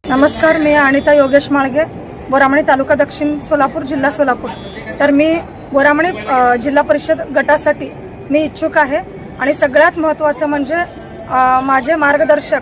नमस्कार, मी अनिता योगेश माळगे, बोरामणी तालुका दक्षिण सोलापूर, जिल्हा सोलापूर। तर मी बोरामणी जिल्हा परिषद गटासाठी मी इच्छुक आहे आणि सगळ्यात महत्त्वाचं म्हणजे माझे मार्गदर्शक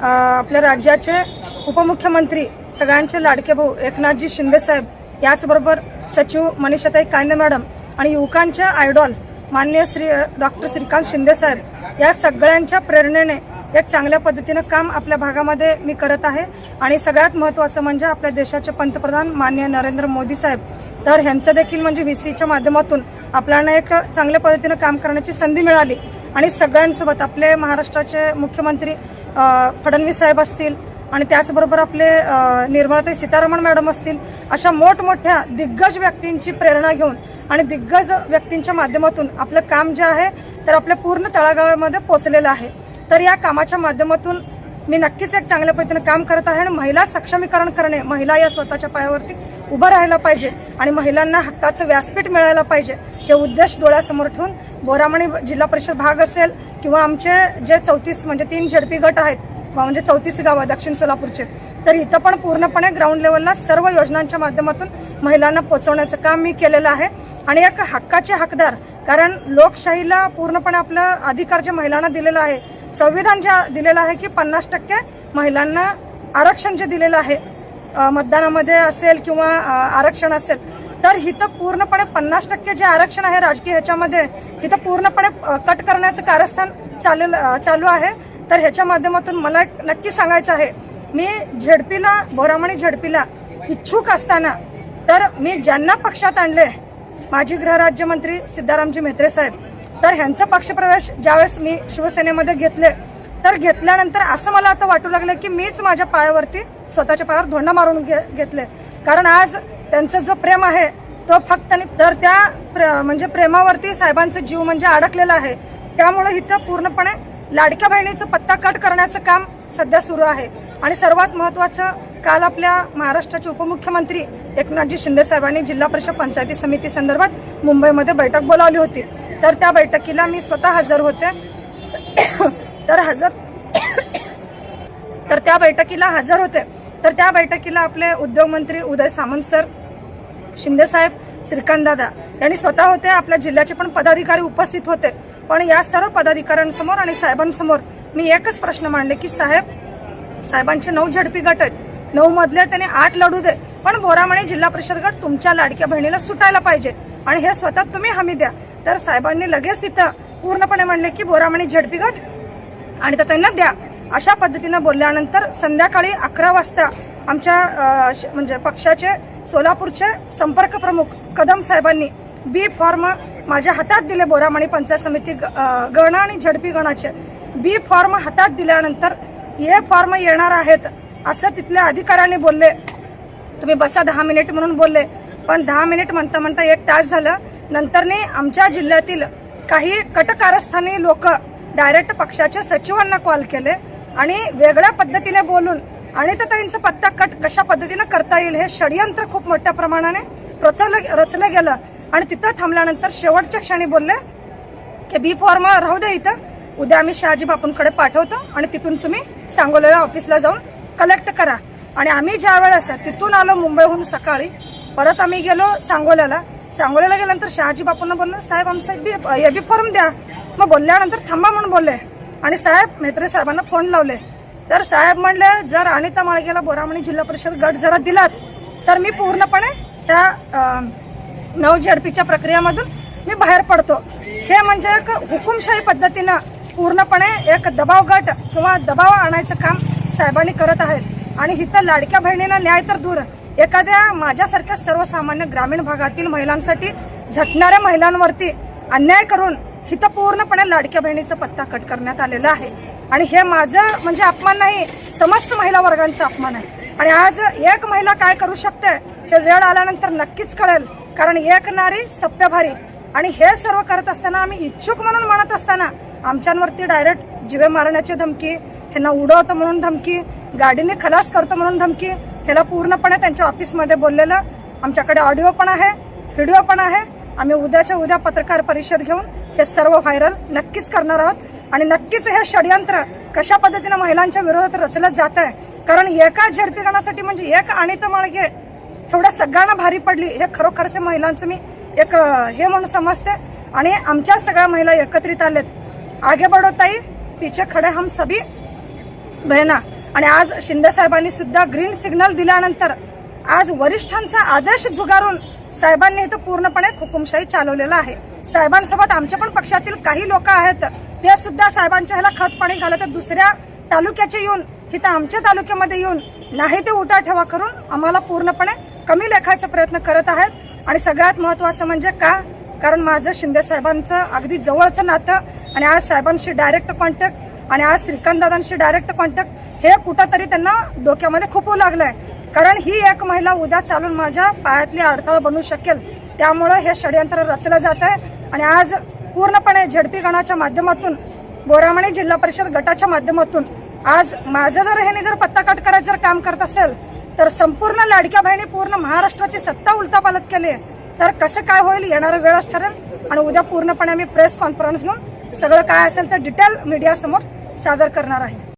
आपल्या राज्याचे उपमुख्यमंत्री सगळ्यांचे लाडके भाऊ एकनाथजी शिंदे साहेब, याचबरोबर सचिव मनीषाताई कांदे मॅडम आणि युवकांचे आयडॉल माननीय श्री डॉक्टर श्रीकांत शिंदे साहेब, या सगळ्यांच्या प्रेरणेने एक चांगल्या पद्धतीने काम आपल्या भागामध्ये मी करत आहे। आणि सगळ्यात महत्त्वाचं म्हणजे आपल्या देशाचे पंतप्रधान माननीय नरेंद्र मोदी साहेब, तर ह्यांचं देखील म्हणजे VCच्या माध्यमातून आपल्याला एक चांगल्या पद्धतीने काम करण्याची संधी मिळाली। आणि सगळ्यांसोबत आपले महाराष्ट्राचे मुख्यमंत्री फडणवीस साहेब असतील आणि त्याचबरोबर आपले निर्मलाताई सीतारामन मॅडम असतील, अशा मोठमोठ्या दिग्गज व्यक्तींची प्रेरणा घेऊन आणि दिग्गज व्यक्तींच्या माध्यमातून आपलं काम जे आहे तर आपल्या पूर्ण तळागाळामध्ये पोहोचलेलं आहे। तर या कामाच्या माध्यमातून मी नक्कीच एक चांगल्या पद्धतीने काम करत आहे आणि महिला सक्षमीकरण करणे, महिला या स्वतःच्या पायावरती उभं राहायला पाहिजे आणि महिलांना हक्काचं व्यासपीठ मिळायला पाहिजे, हे उद्देश डोळ्यासमोर ठेवून बोरामणी जिल्हा परिषद भाग असेल किंवा आमचे जे 34 म्हणजे 3 झेडपी गट आहेत, म्हणजे 34 गावं दक्षिण सोलापूरचे, तर इथं पण पूर्णपणे ग्राउंड लेवलला सर्व योजनांच्या माध्यमातून महिलांना पोहोचवण्याचं काम मी केलेलं आहे। आणि एक हक्काचे हकदार, कारण लोकशाहीला पूर्णपणे आपलं अधिकार जे महिलांना दिलेलं आहे, संविधान जे दिलेलं आहे की 50% महिलांना आरक्षण जे दिलेलं आहे मतदानामध्ये असेल किंवा आरक्षण असेल, तर हिथं पूर्णपणे 50% जे आरक्षण आहे राजकीय ह्याच्यामध्ये हिथं पूर्णपणे कट करण्याचं कारस्थान चालू आहे। तर ह्याच्या माध्यमातून मला नक्की सांगायचं आहे, मी झेडपीला बोरामणी झेडपीला इच्छुक असताना तर मी ज्यांना पक्षात आणले, माजी गृहराज्यमंत्री सिद्धारामजी म्हेत्रे साहेब, तर ह्यांचा पक्षप्रवेश ज्यावेळेस मी शिवसेनेमध्ये घेतले, तर घेतल्यानंतर असं मला आता वाटू लागलं की मीच माझ्या पायावरती स्वतःच्या पायावर धोंडा मारून घेतले। कारण आज त्यांचं जो प्रेम आहे तो फक्त तर त्या म्हणजे प्रेमावरती साहेबांचा जीव म्हणजे अडकलेला आहे। त्यामुळे इथं पूर्णपणे लाडक्या बहिणीचं पत्ता कट करण्याचं काम सध्या सुरू आहे। आणि सर्वात महत्त्वाचं, काल आपल्या महाराष्ट्राचे उपमुख्यमंत्री एकनाथजी शिंदे साहेबांनी जिल्हा परिषद पंचायती समिती संदर्भात मुंबईमध्ये बैठक बोलावली होती, तर त्या बैठकीला मी स्वतः हजर होते। तर त्या बैठकीला आपले उद्योग मंत्री उदय सामंत सर, शिंदे साहेब, श्रीकांत दादा यांनी स्वतः होते, आपल्या जिल्ह्याचे पण पदाधिकारी उपस्थित होते। पण या सर्व पदाधिकाऱ्यांसमोर आणि साहेबांसमोर मी एकच प्रश्न मांडले की साहेबांचे 9 झेडपी गट आहेत, 9 मधले त्यांनी 8 लढू दे, पण बोरामणी जिल्हा परिषद गट तुमच्या लाडक्या बहिणीला सुटायला पाहिजे आणि हे स्वतः तुम्ही हमी द्या। तर साहेबांनी लगेच तिथं पूर्णपणे म्हणले की बोरामणी झेडपी गट आणि तर त्यांना द्या। अशा पद्धतीने बोलल्यानंतर संध्याकाळी 11 वाजता आमच्या म्हणजे पक्षाचे सोलापूरचे संपर्क प्रमुख कदम साहेबांनी बी फॉर्म माझ्या हातात दिले, बोरामणी पंचायत समिती गण आणि झेडपी गणाचे बी फॉर्म हातात दिल्यानंतर हे फॉर्म येणार आहेत असं तिथल्या अधिकाऱ्यांनी बोलले। तुम्ही बसा 10 मिनिट म्हणून बोलले, पण 10 मिनिट म्हणता म्हणता 1 तास झालं। नंतरने आमच्या जिल्ह्यातील काही कटकारस्थानी लोक डायरेक्ट पक्षाच्या सचिवांना कॉल केले आणि वेगळ्या पद्धतीने बोलून आणि त्यांचा पत्ता कट कशा पद्धतीने करता येईल हे षडयंत्र खूप मोठ्या प्रमाणाने रचलं गेलं। आणि तिथं थांबल्यानंतर शेवटच्या क्षणी बोलले की बी फॉर्म राहू दे, इथं उद्या आम्ही शहाजी बापूंकडे पाठवतो आणि तिथून तुम्ही सांगोला ऑफिसला जाऊन कलेक्ट करा। आणि आम्ही ज्या वेळेस तिथून आलो मुंबईहून सकाळी, परत आम्ही गेलो सांगोल्याला गेल्यानंतर शहाजी बापूंना बोललो, साहेब आमचा बी फॉर्म द्या। मग बोलल्यानंतर थांबा म्हणून बोलले आणि साहेब म्हेत्रे साहेबांना फोन लावले, तर साहेब म्हणले जर अनिता माळगेला बोरामणी जिल्हा परिषद गट जरा दिलात तर मी पूर्णपणे त्या 9 झेडपीच्या प्रक्रियेमधून मी बाहेर पडतो। हे म्हणजे एक हुकुमशाही पद्धतीनं पूर्णपणे एक दबाव गट किंवा दबाव आणायचं काम साहेबांनी करत आहेत। आणि इथं लाडक्या बहिणींना न्याय तर दूर, एखाद्या माझ्यासारख्या सर्वसामान्य ग्रामीण भागातील महिलांसाठी झटणाऱ्या महिलांवरती अन्याय करून इथं पूर्णपणे लाडक्या बहिणीचा पत्ता कट करण्यात आलेला आहे। आणि हे माझं म्हणजे अपमान नाही, समस्त महिला वर्गांचा अपमान आहे। आणि आज एक महिला काय करू शकते हे वेळ आल्यानंतर नक्कीच कळेल, कारण एक नारी सप्य भारी। आणि हे सर्व करत असताना आम्ही इच्छुक म्हणून म्हणत असताना आमच्यांवरती डायरेक्ट जीवे मारण्याची धमकी, ह्यांना उडवतो म्हणून धमकी, गाडीने खलास करतो म्हणून धमकी, ह्याला पूर्णपणे त्यांच्या ऑफिसमध्ये बोललेलं आमच्याकडे ऑडिओ पण आहे, व्हिडिओ पण आहे। आम्ही उद्याच्या उद्या पत्रकार परिषद घेऊन हे सर्व व्हायरल नक्कीच करणार आहोत आणि नक्कीच हे षडयंत्र कशा पद्धतीने महिलांच्या विरोधात रचलं जात आहे कारण एका झेडपी गणासाठी म्हणजे एक अनिता माळगे एवढ्या सगळ्यांना भारी पडली, हे खरोखरच महिलांचं मी एक हे म्हणून समजते. आणि आमच्या सगळ्या महिला एकत्रित आलेत. आगे बढो ताई, पीछे खडे हम सभी बहिणा. आणि आज शिंदे साहेबांनी सुद्धा ग्रीन सिग्नल दिल्यानंतर आज वरिष्ठांचा आदेश झुगारून साहेबांनी इथं पूर्णपणे हुकुमशाही चालवलेला आहे. साहेबांसोबत आमच्या पण पक्षातील काही लोक आहेत, ते सुद्धा साहेबांच्या ह्याला खत पाणी घालत दुसऱ्या तालुक्याचे येऊन इथं आमच्या तालुक्यामध्ये येऊन नाही ते उठा ठेवा करून आम्हाला पूर्णपणे कमी लेखायचा प्रयत्न करत आहेत. आणि सगळ्यात महत्वाचं म्हणजे का, कारण माझं शिंदे साहेबांचं अगदी जवळचं नातं आणि आज साहेबांशी डायरेक्ट कॉन्टॅक्ट आणि आज श्रीकांतदादांशी डायरेक्ट कॉन्टॅक्ट हे कुठंतरी त्यांना डोक्यामध्ये खूप लागलंय. कारण ही एक महिला उद्या चालून माझ्या पायातली अडथळा बनू शकेल, त्यामुळे हे षडयंत्र रचलं जात आहे. आणि आज पूर्णपणे झेडपी गणाच्या माध्यमातून बोरामणी जिल्हा परिषद गटाच्या माध्यमातून आज माझं जर ह्याने जर पत्ता कट करायचं जर काम करत असेल तर संपूर्ण लाडक्या बहिणी पूर्ण महाराष्ट्राची सत्ता उलटापालट केली तर कसं काय होईल येणारा वेळच ठरेल. आणि उद्या पूर्णपणे आम्ही प्रेस कॉन्फरन्स घेऊन सगळं काय असेल तर डिटेल मीडिया समोर सादर करणार आहे.